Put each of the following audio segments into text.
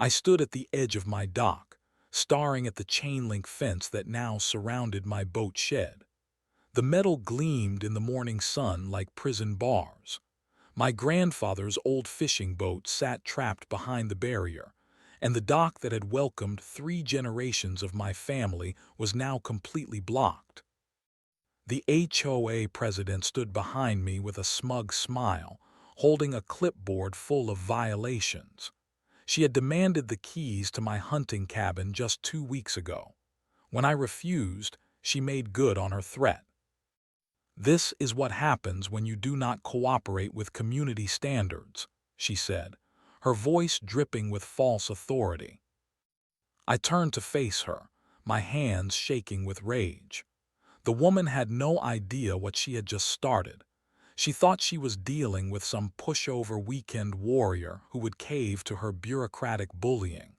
I stood at the edge of my dock, staring at the chain-link fence that now surrounded my boat shed. The metal gleamed in the morning sun like prison bars. My grandfather's old fishing boat sat trapped behind the barrier, and the dock that had welcomed 3 generations of my family was now completely blocked. The HOA president stood behind me with a smug smile, holding a clipboard full of violations. She had demanded the keys to my hunting cabin just 2 weeks ago. When I refused, she made good on her threat. "This is what happens when you do not cooperate with community standards," she said, her voice dripping with false authority. I turned to face her, my hands shaking with rage. The woman had no idea what she had just started. She thought she was dealing with some pushover weekend warrior who would cave to her bureaucratic bullying.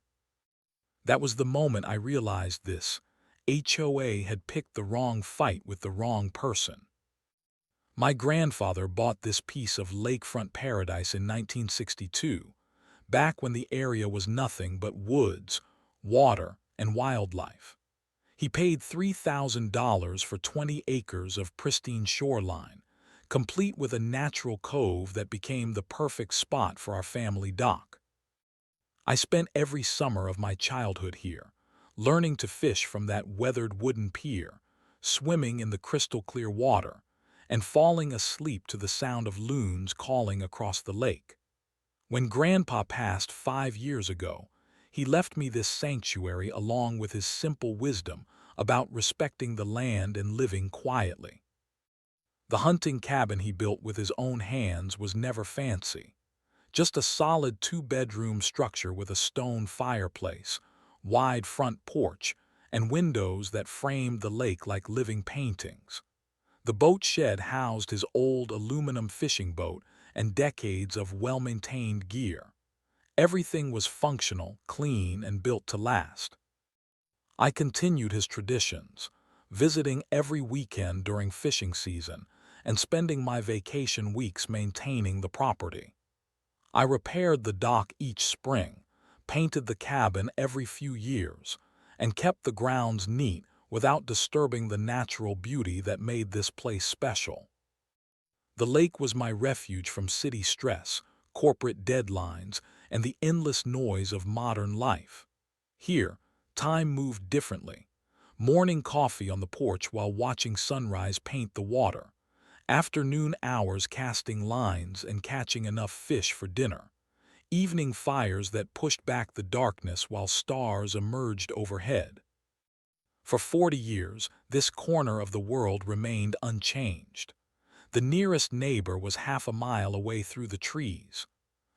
That was the moment I realized this. HOA had picked the wrong fight with the wrong person. My grandfather bought this piece of lakefront paradise in 1962, back when the area was nothing but woods, water, and wildlife. He paid $3,000 for 20 acres of pristine shoreline, complete with a natural cove that became the perfect spot for our family dock. I spent every summer of my childhood here, learning to fish from that weathered wooden pier, swimming in the crystal-clear water, and falling asleep to the sound of loons calling across the lake. When Grandpa passed 5 years ago, he left me this sanctuary along with his simple wisdom about respecting the land and living quietly. The hunting cabin he built with his own hands was never fancy. Just a solid 2-bedroom structure with a stone fireplace, wide front porch, and windows that framed the lake like living paintings. The boat shed housed his old aluminum fishing boat and decades of well-maintained gear. Everything was functional, clean, and built to last. I continued his traditions, visiting every weekend during fishing season and spending my vacation weeks maintaining the property. I repaired the dock each spring, painted the cabin every few years, and kept the grounds neat without disturbing the natural beauty that made this place special. The lake was my refuge from city stress, corporate deadlines, and the endless noise of modern life. Here, time moved differently. Morning coffee on the porch while watching sunrise paint the water. Afternoon hours casting lines and catching enough fish for dinner. Evening fires that pushed back the darkness while stars emerged overhead. For 40 years, this corner of the world remained unchanged. The nearest neighbor was half a mile away through the trees.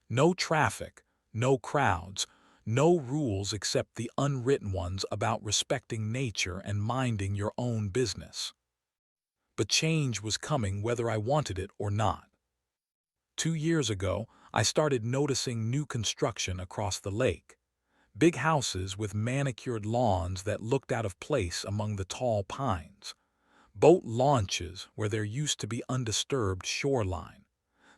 No traffic, no crowds, no rules except the unwritten ones about respecting nature and minding your own business. But change was coming whether I wanted it or not. 2 years ago, I started noticing new construction across the lake. Big houses with manicured lawns that looked out of place among the tall pines. Boat launches where there used to be undisturbed shoreline.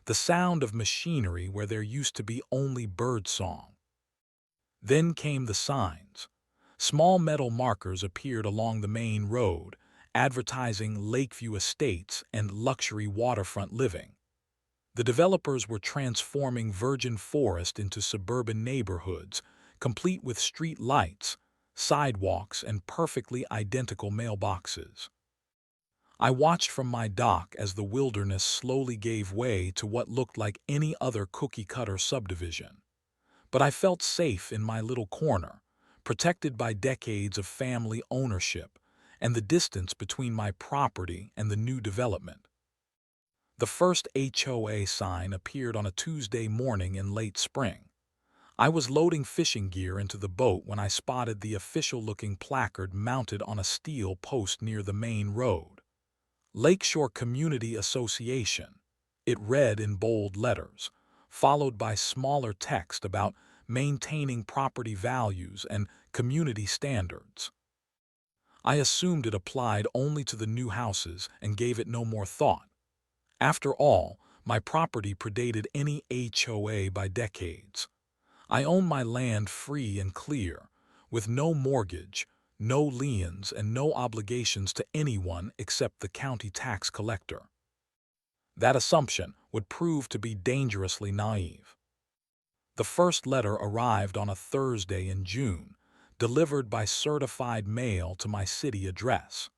The sound of machinery where there used to be only bird song. Then came the signs. Small metal markers appeared along the main road, advertising Lakeview Estates and luxury waterfront living. The developers were transforming virgin forest into suburban neighborhoods, complete with street lights, sidewalks, and perfectly identical mailboxes. I watched from my dock as the wilderness slowly gave way to what looked like any other cookie-cutter subdivision. But I felt safe in my little corner, protected by decades of family ownership and the distance between my property and the new development. The first HOA sign appeared on a Tuesday morning in late spring. I was loading fishing gear into the boat when I spotted the official-looking placard mounted on a steel post near the main road. Lakeshore Community Association. It read in bold letters, followed by smaller text about maintaining property values and community standards. I assumed it applied only to the new houses and gave it no more thought. After all, my property predated any HOA by decades. I own my land free and clear, with no mortgage, no liens, and no obligations to anyone except the county tax collector. That assumption would prove to be dangerously naive. The first letter arrived on a Thursday in June, delivered by certified mail to my city address.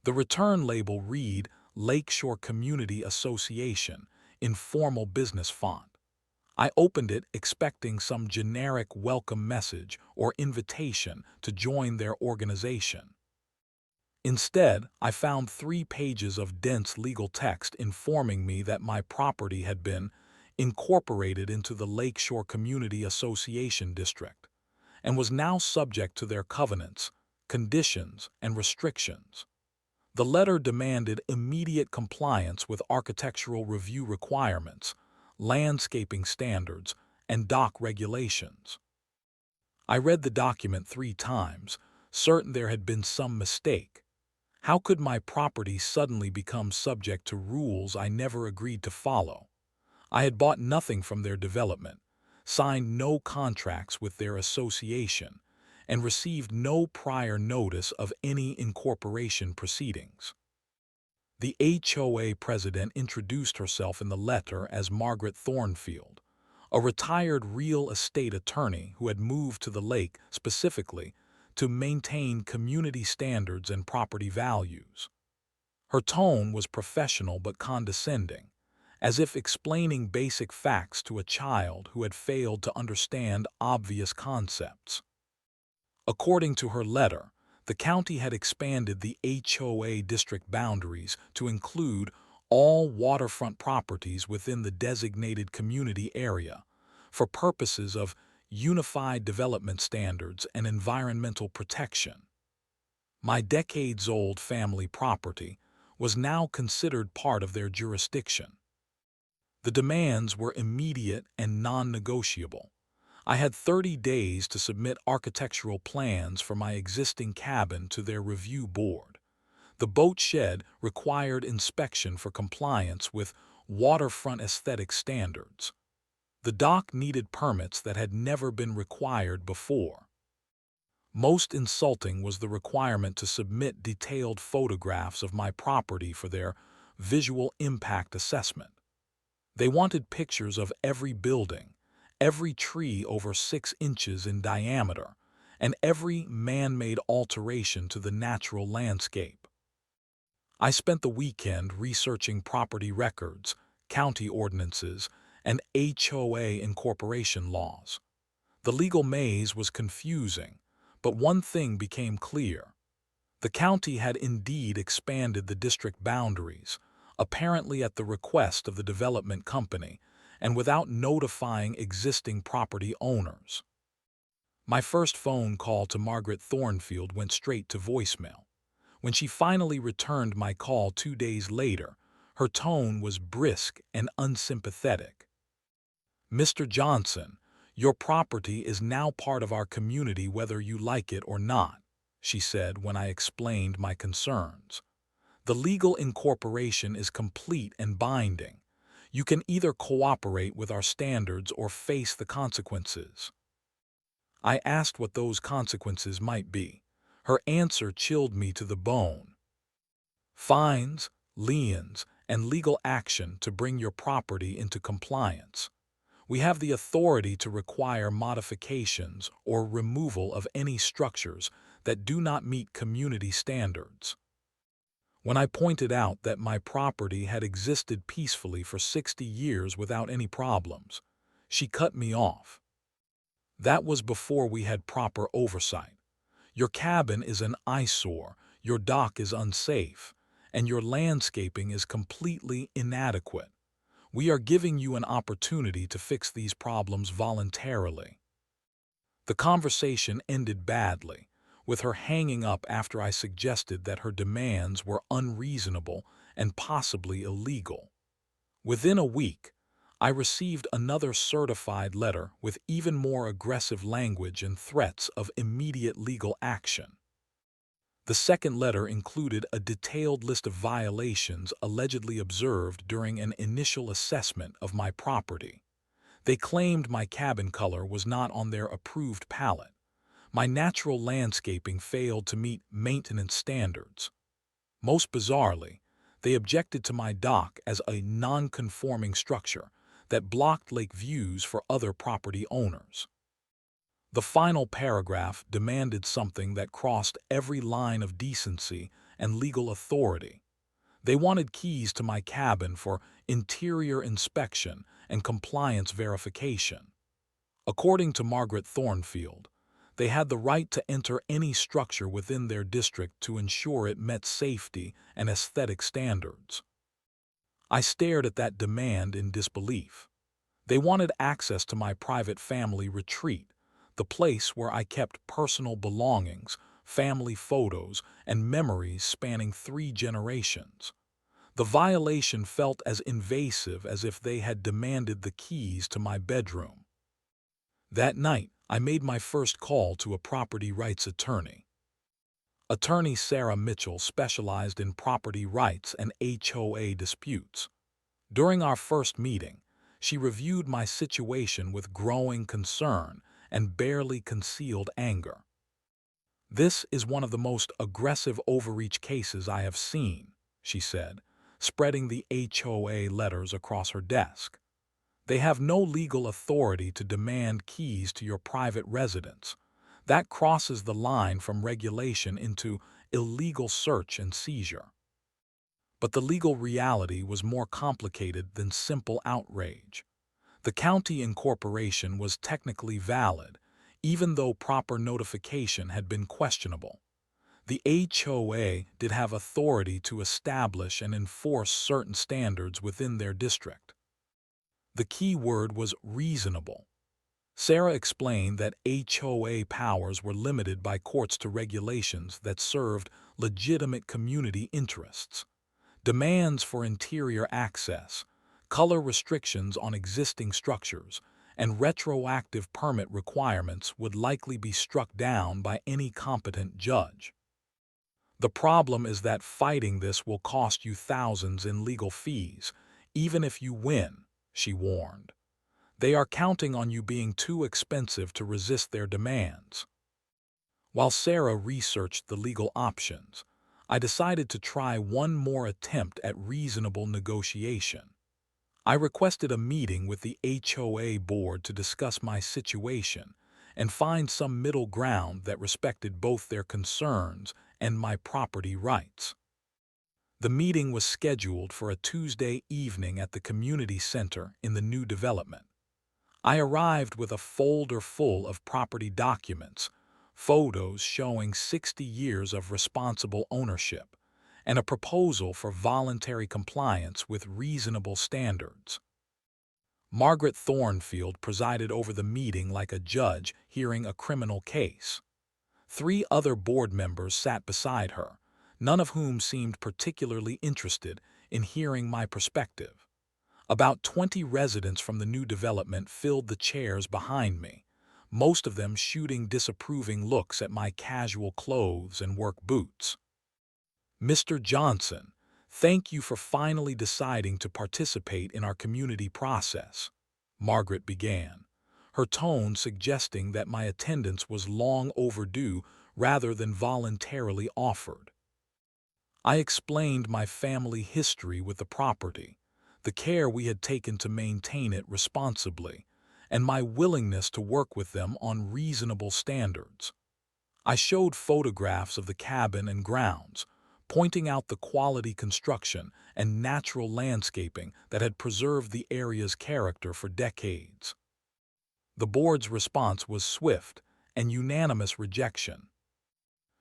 The return label read Lakeshore Community Association in formal business font. I opened it expecting some generic welcome message or invitation to join their organization. Instead, I found 3 pages of dense legal text informing me that my property had been incorporated into the Lakeshore Community Association District and was now subject to their covenants, conditions, and restrictions. The letter demanded immediate compliance with architectural review requirements, landscaping standards, and dock regulations. I read the document 3 times, certain there had been some mistake. How could my property suddenly become subject to rules I never agreed to follow? I had bought nothing from their development, signed no contracts with their association, and received no prior notice of any incorporation proceedings. The HOA president introduced herself in the letter as Margaret Thornfield, a retired real estate attorney who had moved to the lake specifically to maintain community standards and property values. Her tone was professional but condescending, as if explaining basic facts to a child who had failed to understand obvious concepts. According to her letter, the county had expanded the HOA district boundaries to include all waterfront properties within the designated community area for purposes of unified development standards and environmental protection. My decades-old family property was now considered part of their jurisdiction. The demands were immediate and non-negotiable. I had 30 days to submit architectural plans for my existing cabin to their review board. The boat shed required inspection for compliance with waterfront aesthetic standards. The dock needed permits that had never been required before. Most insulting was the requirement to submit detailed photographs of my property for their visual impact assessment. They wanted pictures of every building, every tree over 6 inches in diameter, and every man-made alteration to the natural landscape. I spent the weekend researching property records, county ordinances, and HOA incorporation laws. The legal maze was confusing, but one thing became clear. The county had indeed expanded the district boundaries, apparently at the request of the development company, and without notifying existing property owners. My first phone call to Margaret Thornfield went straight to voicemail. When she finally returned my call 2 days later, her tone was brisk and unsympathetic. "Mr. Johnson, your property is now part of our community whether you like it or not," she said when I explained my concerns. "The legal incorporation is complete and binding. You can either cooperate with our standards or face the consequences." I asked what those consequences might be. Her answer chilled me to the bone. "Fines, liens, and legal action to bring your property into compliance. We have the authority to require modifications or removal of any structures that do not meet community standards." When I pointed out that my property had existed peacefully for 60 years without any problems, she cut me off. "That was before we had proper oversight. Your cabin is an eyesore, your dock is unsafe, and your landscaping is completely inadequate. We are giving you an opportunity to fix these problems voluntarily." The conversation ended badly, with her hanging up after I suggested that her demands were unreasonable and possibly illegal. Within a week, I received another certified letter with even more aggressive language and threats of immediate legal action. The second letter included a detailed list of violations allegedly observed during an initial assessment of my property. They claimed my cabin color was not on their approved palette. My natural landscaping failed to meet maintenance standards. Most bizarrely, they objected to my dock as a non-conforming structure that blocked lake views for other property owners. The final paragraph demanded something that crossed every line of decency and legal authority. They wanted keys to my cabin for interior inspection and compliance verification. According to Margaret Thornfield, they had the right to enter any structure within their district to ensure it met safety and aesthetic standards. I stared at that demand in disbelief. They wanted access to my private family retreat, the place where I kept personal belongings, family photos, and memories spanning 3 generations. The violation felt as invasive as if they had demanded the keys to my bedroom. That night, I made my first call to a property rights attorney. Attorney Sarah Mitchell specialized in property rights and HOA disputes. During our first meeting, she reviewed my situation with growing concern and barely concealed anger. "This is one of the most aggressive overreach cases I have seen," she said, spreading the HOA letters across her desk. "They have no legal authority to demand keys to your private residence. That crosses the line from regulation into illegal search and seizure." But the legal reality was more complicated than simple outrage. The county incorporation was technically valid, even though proper notification had been questionable. The HOA did have authority to establish and enforce certain standards within their district. The key word was reasonable. Sarah explained that HOA powers were limited by courts to regulations that served legitimate community interests. Demands for interior access, color restrictions on existing structures, and retroactive permit requirements would likely be struck down by any competent judge. "The problem is that fighting this will cost you thousands in legal fees, even if you win," she warned. "They are counting on you being too expensive to resist their demands." While Sarah researched the legal options, I decided to try one more attempt at reasonable negotiation. I requested a meeting with the HOA board to discuss my situation and find some middle ground that respected both their concerns and my property rights. The meeting was scheduled for a Tuesday evening at the community center in the new development. I arrived with a folder full of property documents, photos showing 60 years of responsible ownership, and a proposal for voluntary compliance with reasonable standards. Margaret Thornfield presided over the meeting like a judge hearing a criminal case. 3 other board members sat beside her, none of whom seemed particularly interested in hearing my perspective. About 20 residents from the new development filled the chairs behind me, most of them shooting disapproving looks at my casual clothes and work boots. "Mr. Johnson, thank you for finally deciding to participate in our community process," Margaret began, her tone suggesting that my attendance was long overdue rather than voluntarily offered. I explained my family history with the property, the care we had taken to maintain it responsibly, and my willingness to work with them on reasonable standards. I showed photographs of the cabin and grounds, pointing out the quality construction and natural landscaping that had preserved the area's character for decades. The board's response was swift and unanimous rejection.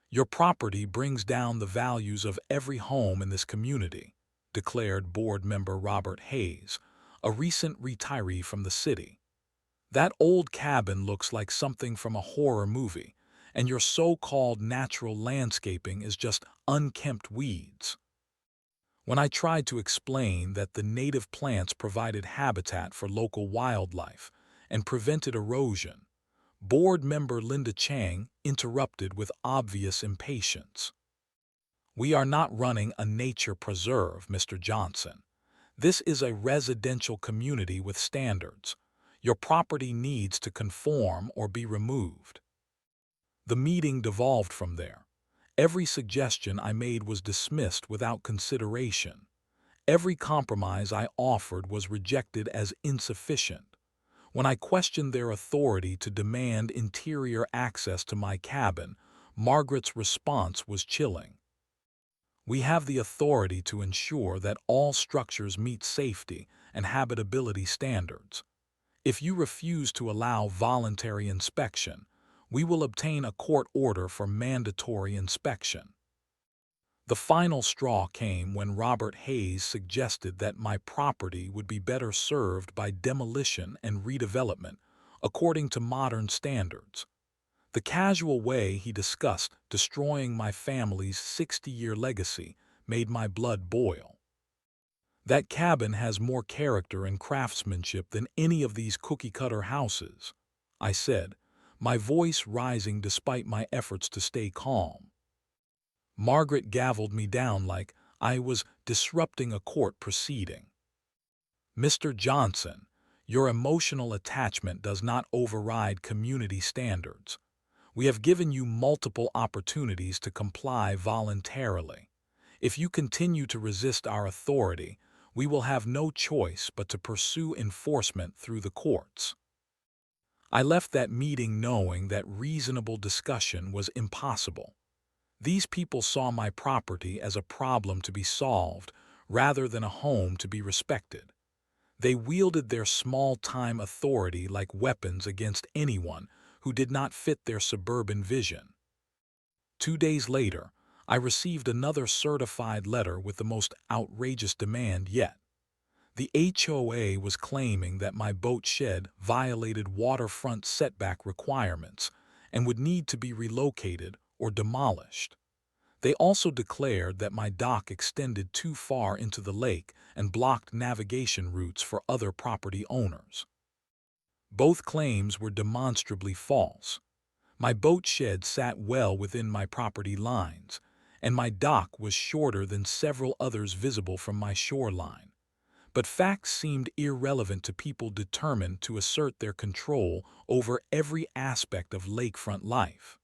"Your property brings down the values of every home in this community," declared board member Robert Hayes, a recent retiree from the city. "That old cabin looks like something from a horror movie, and your so-called natural landscaping is just unkempt weeds." When I tried to explain that the native plants provided habitat for local wildlife and prevented erosion, board member Linda Chang interrupted with obvious impatience. "We are not running a nature preserve, Mr. Johnson. This is a residential community with standards. Your property needs to conform or be removed. The meeting devolved from there. Every suggestion I made was dismissed without consideration. Every compromise I offered was rejected as insufficient. When I questioned their authority to demand interior access to my cabin, Margaret's response was chilling. We have the authority to ensure that all structures meet safety and habitability standards. If you refuse to allow voluntary inspection, we will obtain a court order for mandatory inspection. The final straw came when Robert Hayes suggested that my property would be better served by demolition and redevelopment, according to modern standards. The casual way he discussed destroying my family's 60-year legacy made my blood boil. That cabin has more character and craftsmanship than any of these cookie-cutter houses, I said, my voice rising despite my efforts to stay calm. Margaret gavelled me down like I was disrupting a court proceeding. Mr. Johnson, your emotional attachment does not override community standards. We have given you multiple opportunities to comply voluntarily. If you continue to resist our authority, we will have no choice but to pursue enforcement through the courts. I left that meeting knowing that reasonable discussion was impossible. These people saw my property as a problem to be solved rather than a home to be respected. They wielded their small-time authority like weapons against anyone who did not fit their suburban vision. 2 days later, I received another certified letter with the most outrageous demand yet. The HOA was claiming that my boat shed violated waterfront setback requirements and would need to be relocated or demolished. They also declared that my dock extended too far into the lake and blocked navigation routes for other property owners. Both claims were demonstrably false. My boat shed sat well within my property lines, and my dock was shorter than several others visible from my shoreline. But facts seemed irrelevant to people determined to assert their control over every aspect of lakefront life.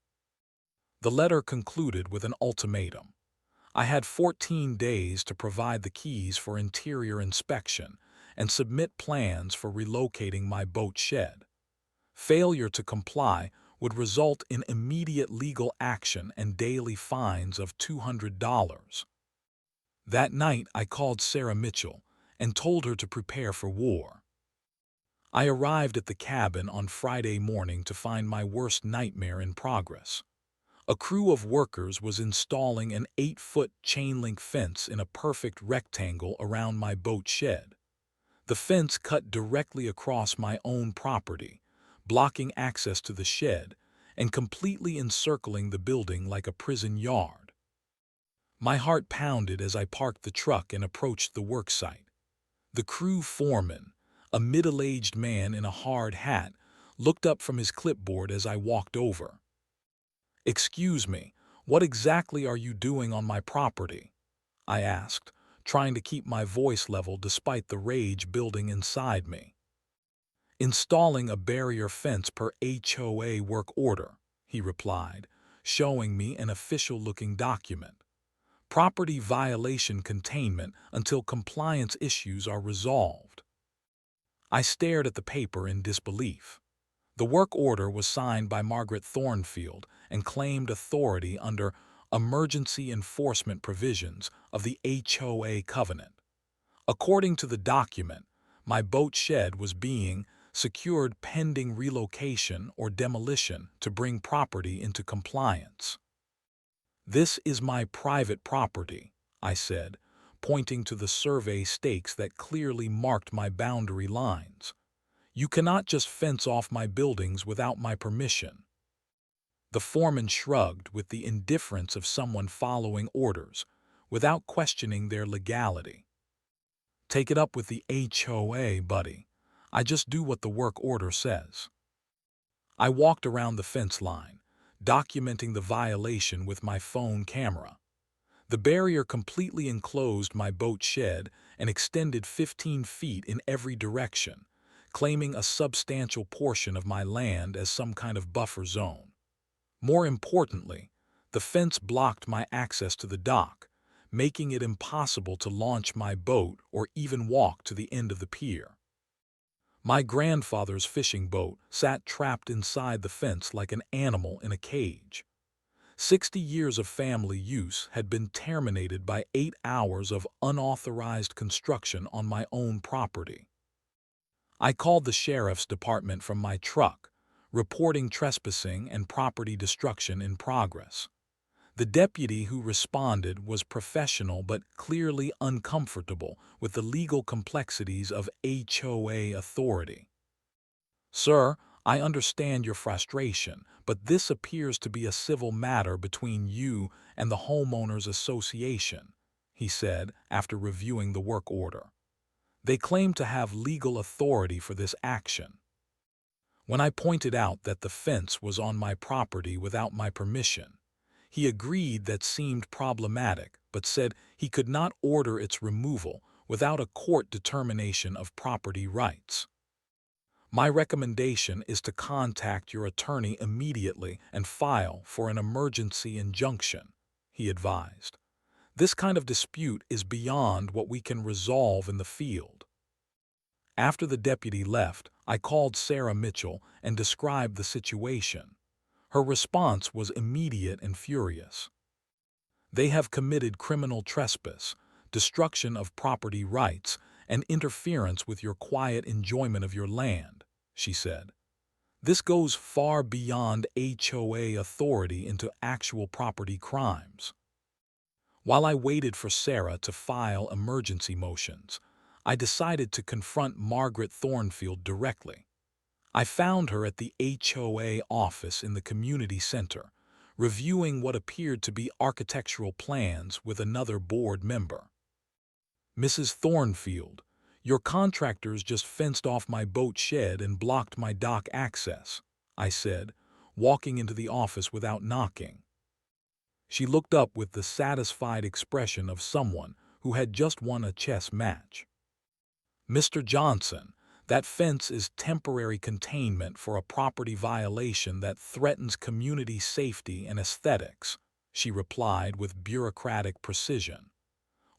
The letter concluded with an ultimatum. I had 14 days to provide the keys for interior inspection and submit plans for relocating my boat shed. Failure to comply would result in immediate legal action and daily fines of $200. That night I called Sarah Mitchell and told her to prepare for war. I arrived at the cabin on Friday morning to find my worst nightmare in progress. A crew of workers was installing an 8-foot chain-link fence in a perfect rectangle around my boat shed. The fence cut directly across my own property, blocking access to the shed and completely encircling the building like a prison yard. My heart pounded as I parked the truck and approached the work site. The crew foreman, a middle-aged man in a hard hat, looked up from his clipboard as I walked over. "Excuse me, what exactly are you doing on my property?" I asked, trying to keep my voice level despite the rage building inside me. "Installing a barrier fence per HOA work order," he replied, showing me an official-looking document. "Property violation containment until compliance issues are resolved." I stared at the paper in disbelief. The work order was signed by Margaret Thornfield and claimed authority under emergency enforcement provisions of the HOA covenant. According to the document, my boat shed was being secured pending relocation or demolition to bring property into compliance. "This is my private property," I said, pointing to the survey stakes that clearly marked my boundary lines. "You cannot just fence off my buildings without my permission." The foreman shrugged with the indifference of someone following orders, without questioning their legality. "Take it up with the HOA, buddy. I just do what the work order says." I walked around the fence line, documenting the violation with my phone camera. The barrier completely enclosed my boat shed and extended 15 feet in every direction, claiming a substantial portion of my land as some kind of buffer zone. More importantly, the fence blocked my access to the dock, making it impossible to launch my boat or even walk to the end of the pier. My grandfather's fishing boat sat trapped inside the fence like an animal in a cage. 60 years of family use had been terminated by 8 hours of unauthorized construction on my own property. I called the sheriff's department from my truck, reporting trespassing and property destruction in progress. The deputy who responded was professional but clearly uncomfortable with the legal complexities of HOA authority. "Sir, I understand your frustration, but this appears to be a civil matter between you and the homeowners association," he said after reviewing the work order. "They claim to have legal authority for this action." When I pointed out that the fence was on my property without my permission, he agreed that seemed problematic but said he could not order its removal without a court determination of property rights. "My recommendation is to contact your attorney immediately and file for an emergency injunction," he advised. "This kind of dispute is beyond what we can resolve in the field." After the deputy left, I called Sarah Mitchell and described the situation. Her response was immediate and furious. "They have committed criminal trespass, destruction of property rights, and interference with your quiet enjoyment of your land," she said. "This goes far beyond HOA authority into actual property crimes." While I waited for Sarah to file emergency motions, I decided to confront Margaret Thornfield directly. I found her at the HOA office in the community center, reviewing what appeared to be architectural plans with another board member. "Mrs. Thornfield, your contractors just fenced off my boat shed and blocked my dock access," I said, walking into the office without knocking. She looked up with the satisfied expression of someone who had just won a chess match. "Mr. Johnson, that fence is temporary containment for a property violation that threatens community safety and aesthetics," she replied with bureaucratic precision.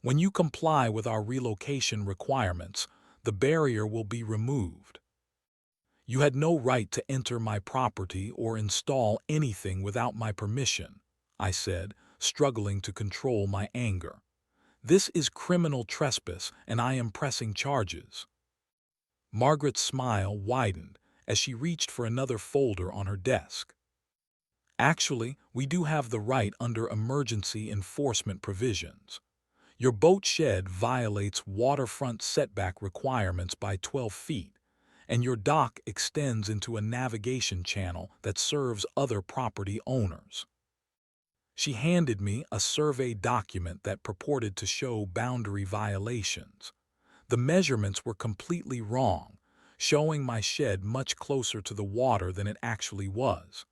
"When you comply with our relocation requirements, the barrier will be removed." "You had no right to enter my property or install anything without my permission," I said, struggling to control my anger. "This is criminal trespass and I am pressing charges." Margaret's smile widened as she reached for another folder on her desk. "Actually, we do have the right under emergency enforcement provisions. Your boat shed violates waterfront setback requirements by 12 feet, and your dock extends into a navigation channel that serves other property owners." She handed me a survey document that purported to show boundary violations. The measurements were completely wrong, showing my shed much closer to the water than it actually was.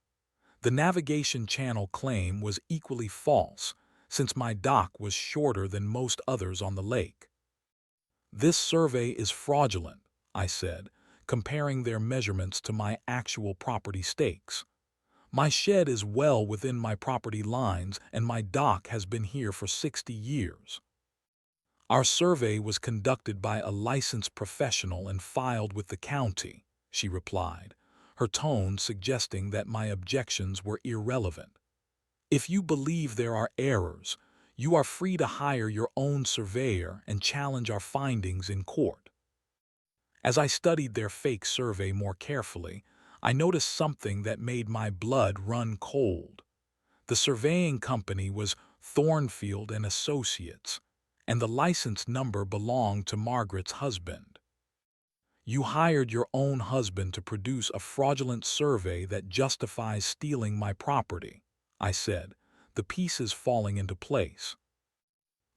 The navigation channel claim was equally false, since my dock was shorter than most others on the lake. "This survey is fraudulent," I said, comparing their measurements to my actual property stakes. "My shed is well within my property lines and my dock has been here for 60 years. "Our survey was conducted by a licensed professional and filed with the county," she replied, her tone suggesting that my objections were irrelevant. "If you believe there are errors, you are free to hire your own surveyor and challenge our findings in court." As I studied their fake survey more carefully, I noticed something that made my blood run cold. The surveying company was Thornfield and Associates, and the license number belonged to Margaret's husband. "You hired your own husband to produce a fraudulent survey that justifies stealing my property," I said, the pieces falling into place.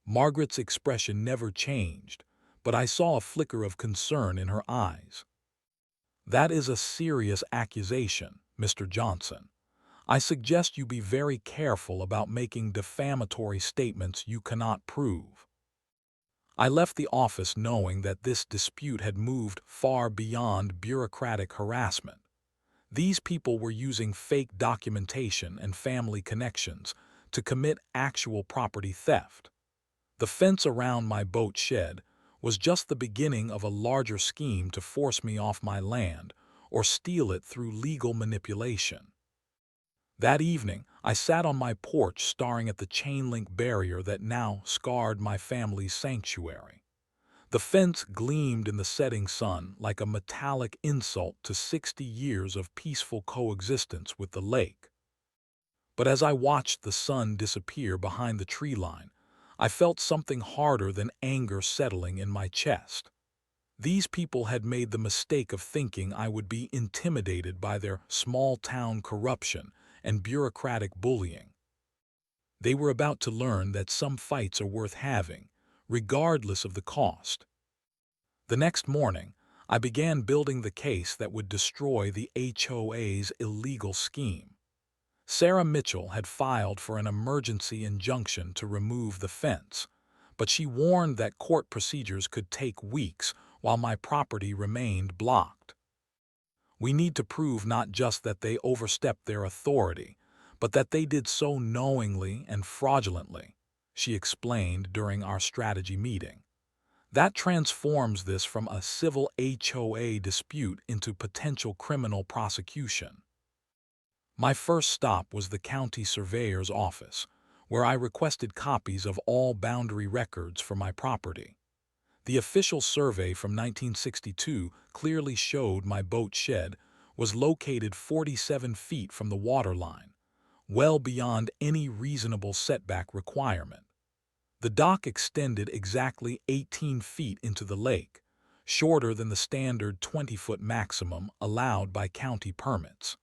Margaret's expression never changed, but I saw a flicker of concern in her eyes. "That is a serious accusation, Mr. Johnson. I suggest you be very careful about making defamatory statements you cannot prove." I left the office knowing that this dispute had moved far beyond bureaucratic harassment. These people were using fake documentation and family connections to commit actual property theft. The fence around my boat shed was just the beginning of a larger scheme to force me off my land or steal it through legal manipulation. That evening, I sat on my porch staring at the chain-link barrier that now scarred my family's sanctuary. The fence gleamed in the setting sun like a metallic insult to 60 years of peaceful coexistence with the lake. But as I watched the sun disappear behind the tree line, I felt something harder than anger settling in my chest. These people had made the mistake of thinking I would be intimidated by their small-town corruption and bureaucratic bullying. They were about to learn that some fights are worth having, regardless of the cost. The next morning, I began building the case that would destroy the HOA's illegal scheme. Sarah Mitchell had filed for an emergency injunction to remove the fence, but she warned that court procedures could take weeks while my property remained blocked. We need to prove not just that they overstepped their authority, but that they did so knowingly and fraudulently, she explained during our strategy meeting. That transforms this from a civil HOA dispute into potential criminal prosecution. My first stop was the county surveyor's office, where I requested copies of all boundary records for my property. The official survey from 1962 clearly showed my boat shed was located 47 feet from the water line, well beyond any reasonable setback requirement. The dock extended exactly 18 feet into the lake, shorter than the standard 20-foot maximum allowed by county permits.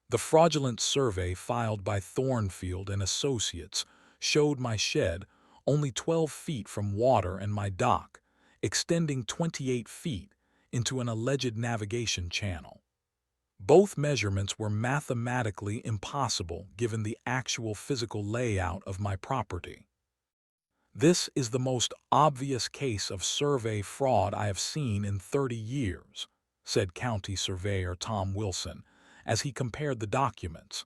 The fraudulent survey filed by Thornfield and Associates showed my shed only 12 feet from water and my dock, extending 28 feet into an alleged navigation channel. Both measurements were mathematically impossible given the actual physical layout of my property. This is the most obvious case of survey fraud I have seen in 30 years, said County Surveyor Tom Wilson, as he compared the documents.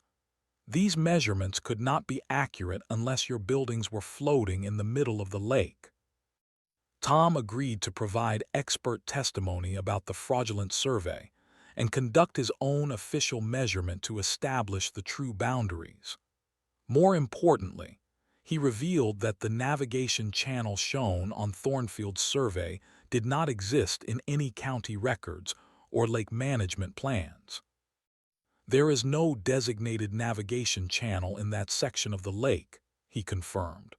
These measurements could not be accurate unless your buildings were floating in the middle of the lake. Tom agreed to provide expert testimony about the fraudulent survey and conduct his own official measurement to establish the true boundaries. More importantly, he revealed that the navigation channel shown on Thornfield's survey did not exist in any county records or lake management plans. There is no designated navigation channel in that section of the lake, he confirmed.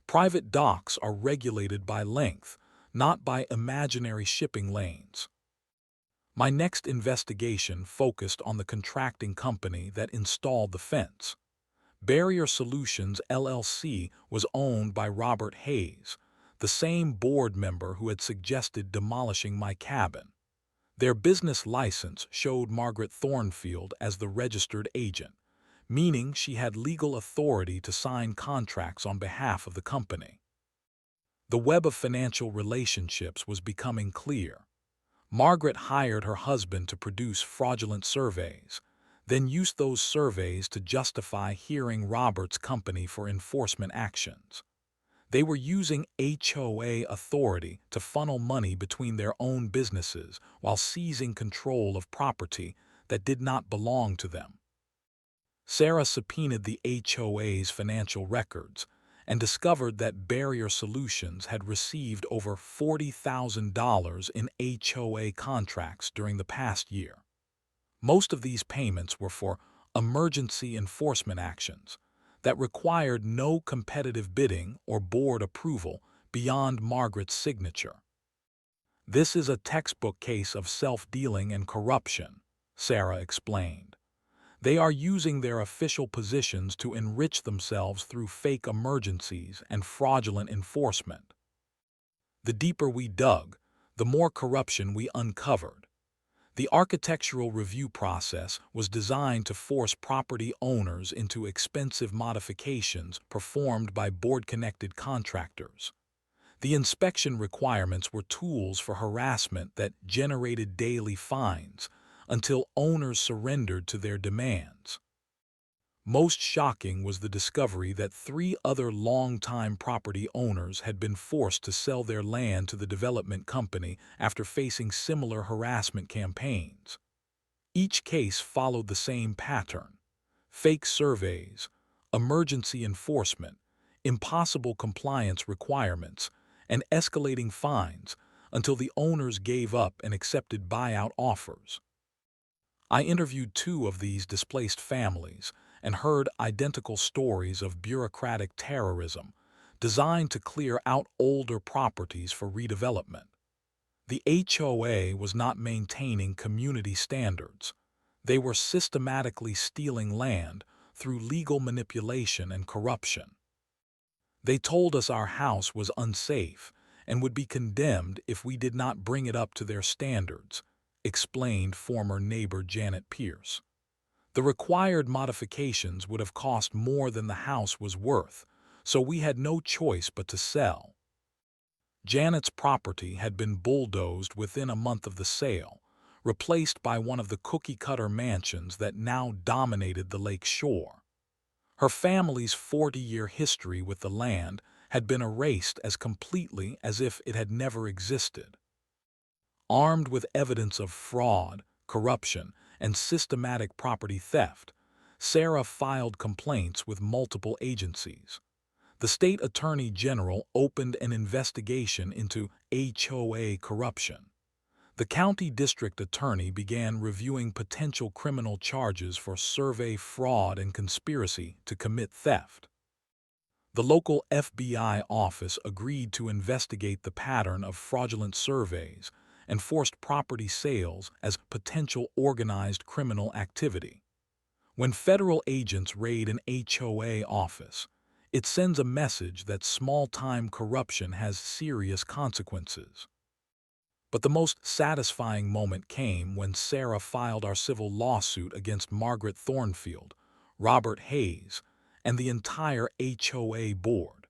Private docks are regulated by length, not by imaginary shipping lanes. My next investigation focused on the contracting company that installed the fence. Barrier Solutions, LLC was owned by Robert Hayes, the same board member who had suggested demolishing my cabin. Their business license showed Margaret Thornfield as the registered agent, meaning she had legal authority to sign contracts on behalf of the company. The web of financial relationships was becoming clear. Margaret hired her husband to produce fraudulent surveys, then used those surveys to justify hiring Robert's company for enforcement actions. They were using HOA authority to funnel money between their own businesses while seizing control of property that did not belong to them. Sarah subpoenaed the HOA's financial records and discovered that Barrier Solutions had received over $40,000 in HOA contracts during the past year. Most of these payments were for emergency enforcement actions that required no competitive bidding or board approval beyond Margaret's signature. This is a textbook case of self-dealing and corruption, Sarah explained. They are using their official positions to enrich themselves through fake emergencies and fraudulent enforcement. The deeper we dug, the more corruption we uncovered. The architectural review process was designed to force property owners into expensive modifications performed by board-connected contractors. The inspection requirements were tools for harassment that generated daily fines until owners surrendered to their demands. Most shocking was the discovery that 3 other long-time property owners had been forced to sell their land to the development company after facing similar harassment campaigns. Each case followed the same pattern: fake surveys, emergency enforcement, impossible compliance requirements, and escalating fines until the owners gave up and accepted buyout offers. I interviewed 2 of these displaced families and heard identical stories of bureaucratic terrorism designed to clear out older properties for redevelopment. The HOA was not maintaining community standards. They were systematically stealing land through legal manipulation and corruption. They told us our house was unsafe and would be condemned if we did not bring it up to their standards, explained former neighbor Janet Pierce. The required modifications would have cost more than the house was worth, so we had no choice but to sell. Janet's property had been bulldozed within a month of the sale, replaced by one of the cookie-cutter mansions that now dominated the lake shore. Her family's 40-year history with the land had been erased as completely as if it had never existed. Armed with evidence of fraud, corruption, and systematic property theft, Sarah filed complaints with multiple agencies. The state attorney general opened an investigation into HOA corruption. The county district attorney began reviewing potential criminal charges for survey fraud and conspiracy to commit theft. The local FBI office agreed to investigate the pattern of fraudulent surveys and forced property sales as potential organized criminal activity. When federal agents raid an HOA office, it sends a message that small-time corruption has serious consequences. But the most satisfying moment came when Sarah filed our civil lawsuit against Margaret Thornfield, Robert Hayes, and the entire HOA board.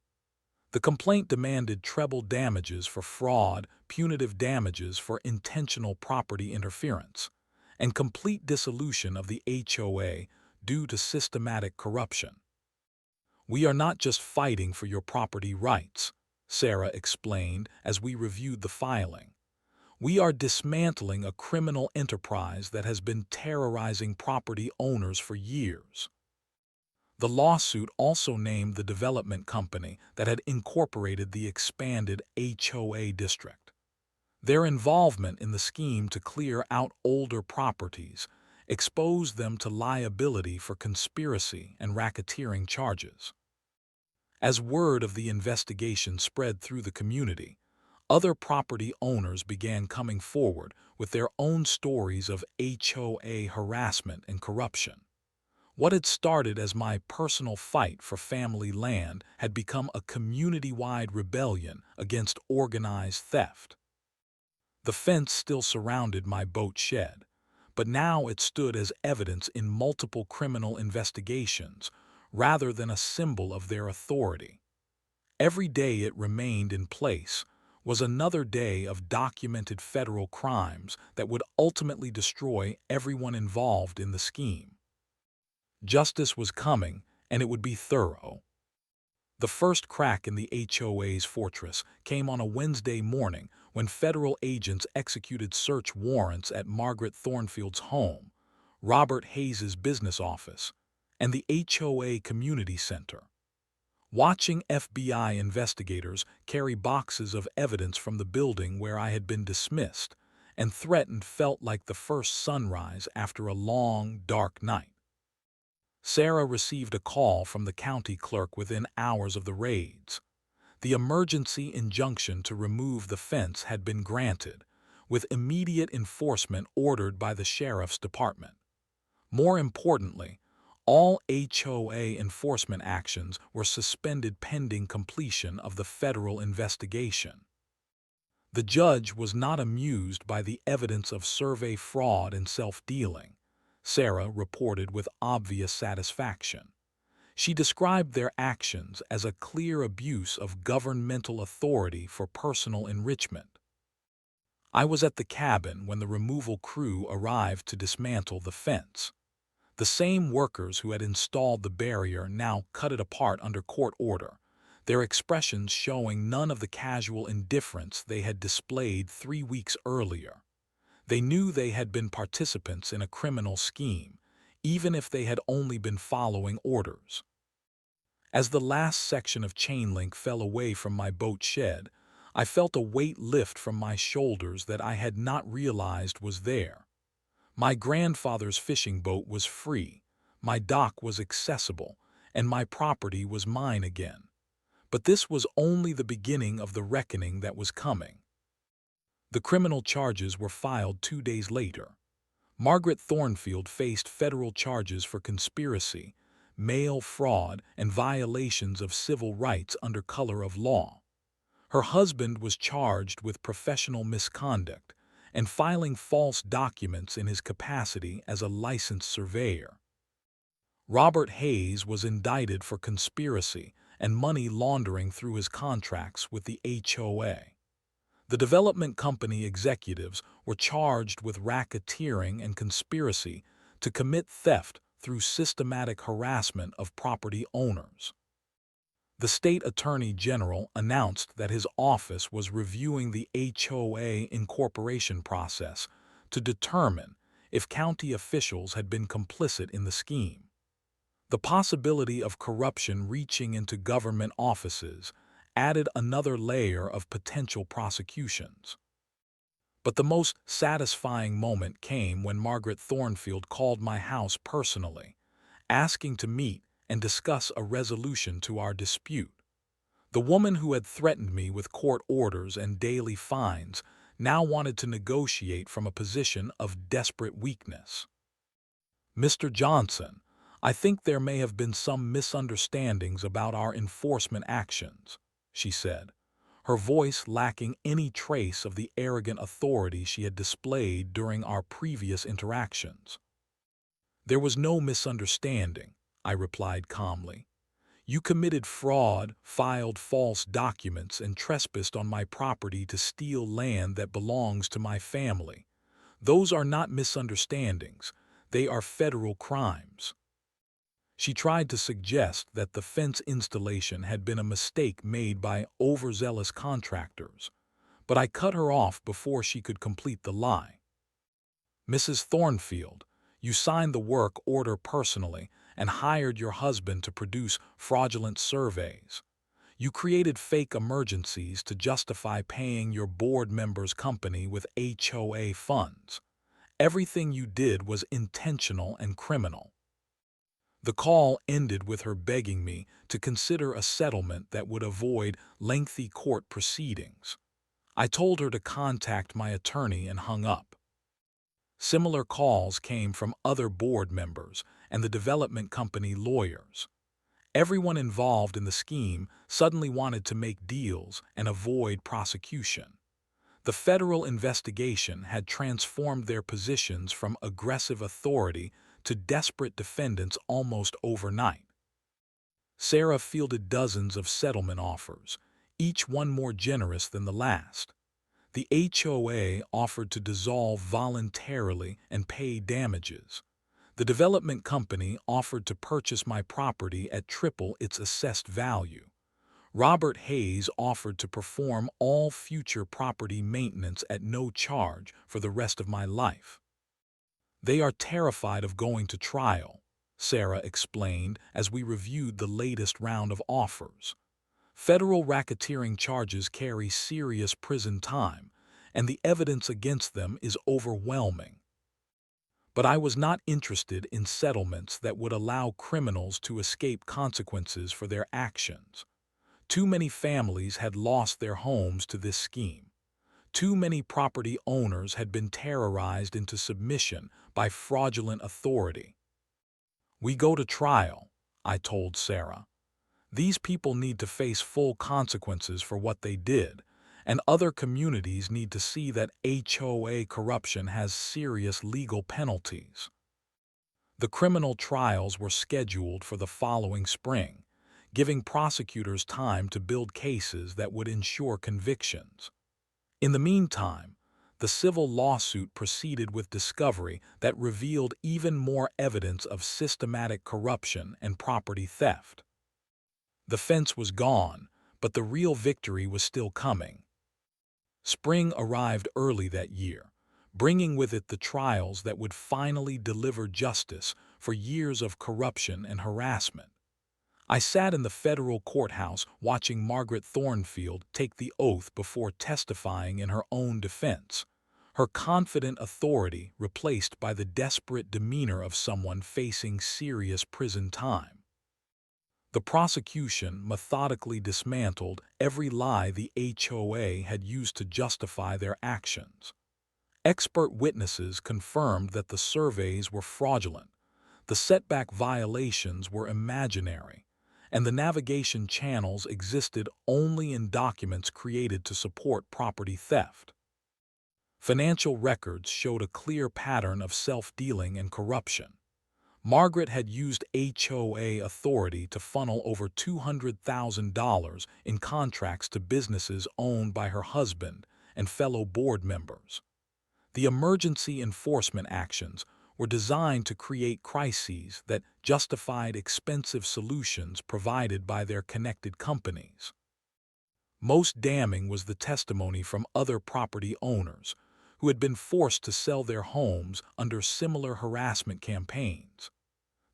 The complaint demanded treble damages for fraud, punitive damages for intentional property interference, and complete dissolution of the HOA due to systematic corruption. "We are not just fighting for your property rights," Sarah explained as we reviewed the filing. "We are dismantling a criminal enterprise that has been terrorizing property owners for years." The lawsuit also named the development company that had incorporated the expanded HOA district. Their involvement in the scheme to clear out older properties exposed them to liability for conspiracy and racketeering charges. As word of the investigation spread through the community, other property owners began coming forward with their own stories of HOA harassment and corruption. What had started as my personal fight for family land had become a community-wide rebellion against organized theft. The fence still surrounded my boat shed, but now it stood as evidence in multiple criminal investigations rather than a symbol of their authority. Every day it remained in place was another day of documented federal crimes that would ultimately destroy everyone involved in the scheme. Justice was coming, and it would be thorough. The first crack in the HOA's fortress came on a Wednesday morning when federal agents executed search warrants at Margaret Thornfield's home, Robert Hayes's business office, and the HOA Community Center. Watching FBI investigators carry boxes of evidence from the building where I had been dismissed and threatened felt like the first sunrise after a long, dark night. Sarah received a call from the county clerk within hours of the raids. The emergency injunction to remove the fence had been granted, with immediate enforcement ordered by the sheriff's department. More importantly, all HOA enforcement actions were suspended pending completion of the federal investigation. The judge was not amused by the evidence of survey fraud and self-dealing, Sarah reported with obvious satisfaction. She described their actions as a clear abuse of governmental authority for personal enrichment. I was at the cabin when the removal crew arrived to dismantle the fence. The same workers who had installed the barrier now cut it apart under court order, their expressions showing none of the casual indifference they had displayed 3 weeks earlier. They knew they had been participants in a criminal scheme, even if they had only been following orders. As the last section of chain link fell away from my boat shed, I felt a weight lift from my shoulders that I had not realized was there. My grandfather's fishing boat was free, my dock was accessible, and my property was mine again. But this was only the beginning of the reckoning that was coming. The criminal charges were filed 2 days later. Margaret Thornfield faced federal charges for conspiracy, mail fraud, and violations of civil rights under color of law. Her husband was charged with professional misconduct and filing false documents in his capacity as a licensed surveyor. Robert Hayes was indicted for conspiracy and money laundering through his contracts with the HOA. The development company executives were charged with racketeering and conspiracy to commit theft through systematic harassment of property owners. The state attorney general announced that his office was reviewing the HOA incorporation process to determine if county officials had been complicit in the scheme. The possibility of corruption reaching into government offices added another layer of potential prosecutions. But the most satisfying moment came when Margaret Thornfield called my house personally, asking to meet and discuss a resolution to our dispute. The woman who had threatened me with court orders and daily fines now wanted to negotiate from a position of desperate weakness. "Mr. Johnson, I think there may have been some misunderstandings about our enforcement actions," she said, her voice lacking any trace of the arrogant authority she had displayed during our previous interactions. "There was no misunderstanding," I replied calmly. "You committed fraud, filed false documents, and trespassed on my property to steal land that belongs to my family. Those are not misunderstandings, they are federal crimes." She tried to suggest that the fence installation had been a mistake made by overzealous contractors, but I cut her off before she could complete the lie. "Mrs. Thornfield, you signed the work order personally and hired your husband to produce fraudulent surveys. You created fake emergencies to justify paying your board member's company with HOA funds. Everything you did was intentional and criminal." The call ended with her begging me to consider a settlement that would avoid lengthy court proceedings. I told her to contact my attorney and hung up. Similar calls came from other board members and the development company lawyers. Everyone involved in the scheme suddenly wanted to make deals and avoid prosecution. The federal investigation had transformed their positions from aggressive authority to desperate defendants almost overnight. Sarah fielded dozens of settlement offers, each one more generous than the last. The HOA offered to dissolve voluntarily and pay damages. The development company offered to purchase my property at triple its assessed value. Robert Hayes offered to perform all future property maintenance at no charge for the rest of my life. "They are terrified of going to trial," Sarah explained as we reviewed the latest round of offers. "Federal racketeering charges carry serious prison time, and the evidence against them is overwhelming." But I was not interested in settlements that would allow criminals to escape consequences for their actions. Too many families had lost their homes to this scheme. Too many property owners had been terrorized into submission by fraudulent authority. "We go to trial," I told Sarah. "These people need to face full consequences for what they did, and other communities need to see that HOA corruption has serious legal penalties." The criminal trials were scheduled for the following spring, giving prosecutors time to build cases that would ensure convictions. In the meantime, the civil lawsuit proceeded with discovery that revealed even more evidence of systematic corruption and property theft. The fence was gone, but the real victory was still coming. Spring arrived early that year, bringing with it the trials that would finally deliver justice for years of corruption and harassment. I sat in the federal courthouse watching Margaret Thornfield take the oath before testifying in her own defense, her confident authority replaced by the desperate demeanor of someone facing serious prison time. The prosecution methodically dismantled every lie the HOA had used to justify their actions. Expert witnesses confirmed that the surveys were fraudulent, the setback violations were imaginary, and the navigation channels existed only in documents created to support property theft. Financial records showed a clear pattern of self-dealing and corruption. Margaret had used HOA authority to funnel over $200,000 in contracts to businesses owned by her husband and fellow board members. The emergency enforcement actions were designed to create crises that justified expensive solutions provided by their connected companies. Most damning was the testimony from other property owners who had been forced to sell their homes under similar harassment campaigns.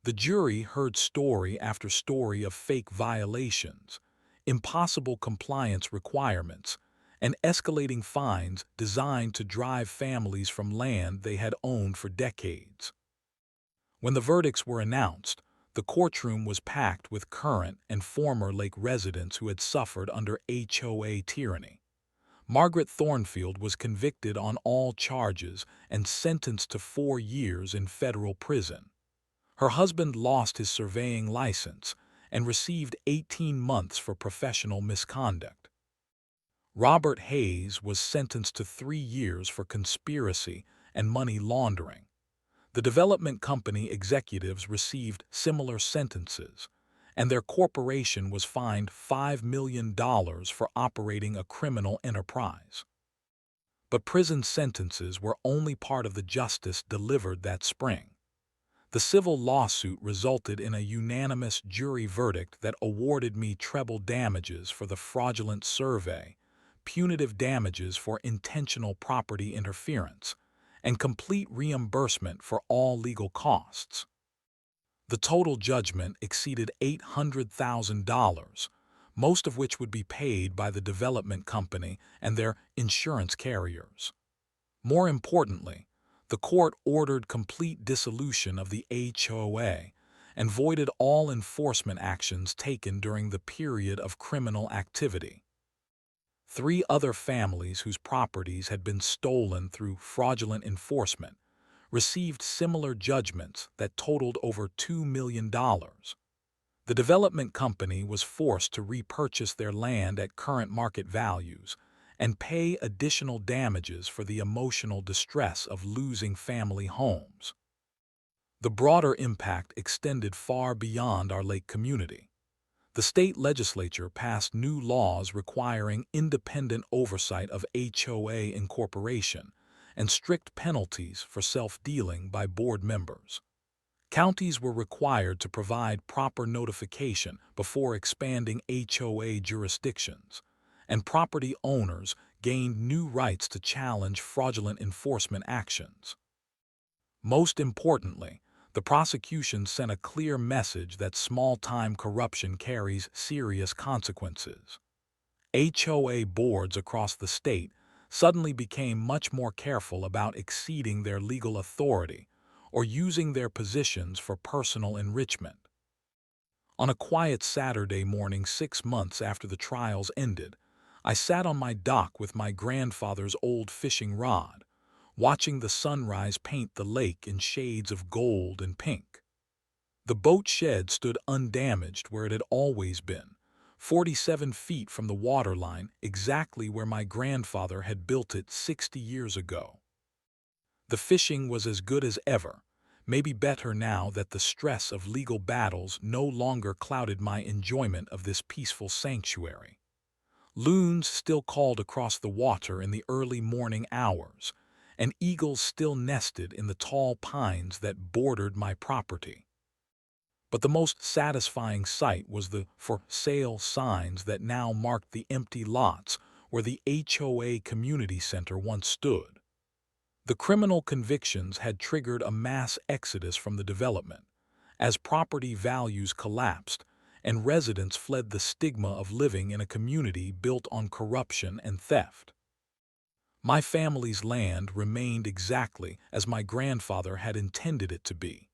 The jury heard story after story of fake violations, impossible compliance requirements, and escalating fines designed to drive families from land they had owned for decades. When the verdicts were announced, the courtroom was packed with current and former Lake residents who had suffered under HOA tyranny. Margaret Thornfield was convicted on all charges and sentenced to 4 years in federal prison. Her husband lost his surveying license and received 18 months for professional misconduct. Robert Hayes was sentenced to 3 years for conspiracy and money laundering. The development company executives received similar sentences, and their corporation was fined $5 million for operating a criminal enterprise. But prison sentences were only part of the justice delivered that spring. The civil lawsuit resulted in a unanimous jury verdict that awarded me treble damages for the fraudulent survey, punitive damages for intentional property interference, and complete reimbursement for all legal costs. The total judgment exceeded $800,000, most of which would be paid by the development company and their insurance carriers. More importantly, the court ordered complete dissolution of the HOA and voided all enforcement actions taken during the period of criminal activity. 3 other families whose properties had been stolen through fraudulent enforcement received similar judgments that totaled over $2 million. The development company was forced to repurchase their land at current market values and pay additional damages for the emotional distress of losing family homes. The broader impact extended far beyond our lake community. The state legislature passed new laws requiring independent oversight of HOA incorporation and strict penalties for self-dealing by board members. Counties were required to provide proper notification before expanding HOA jurisdictions, and property owners gained new rights to challenge fraudulent enforcement actions. Most importantly, the prosecution sent a clear message that small-time corruption carries serious consequences. HOA boards across the state suddenly became much more careful about exceeding their legal authority or using their positions for personal enrichment. On a quiet Saturday morning 6 months after the trials ended, I sat on my dock with my grandfather's old fishing rod, watching the sunrise paint the lake in shades of gold and pink. The boat shed stood undamaged where it had always been, 47 feet from the waterline, exactly where my grandfather had built it 60 years ago. The fishing was as good as ever, Maybe better now that the stress of legal battles no longer clouded my enjoyment of this peaceful sanctuary. Loons still called across the water in the early morning hours, and eagles still nested in the tall pines that bordered my property. But the most satisfying sight was the "for sale" signs that now marked the empty lots where the HOA community center once stood. The criminal convictions had triggered a mass exodus from the development, as property values collapsed and residents fled the stigma of living in a community built on corruption and theft. My family's land remained exactly as my grandfather had intended it to be,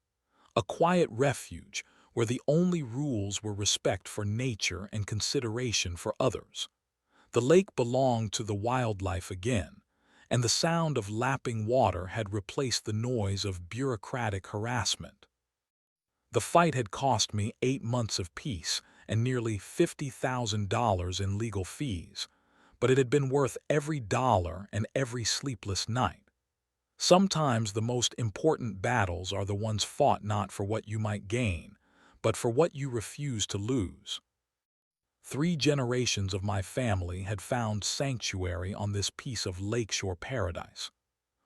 a quiet refuge where the only rules were respect for nature and consideration for others. The lake belonged to the wildlife again, and the sound of lapping water had replaced the noise of bureaucratic harassment. The fight had cost me 8 months of peace and nearly $50,000 in legal fees, but it had been worth every dollar and every sleepless night. Sometimes the most important battles are the ones fought not for what you might gain, but for what you refuse to lose. 3 generations of my family had found sanctuary on this piece of lakeshore paradise.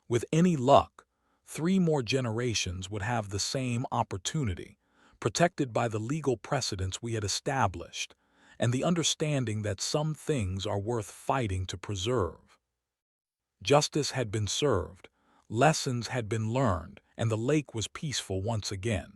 With any luck, 3 more generations would have the same opportunity, protected by the legal precedents we had established, and the understanding that some things are worth fighting to preserve. Justice had been served, lessons had been learned, and the lake was peaceful once again.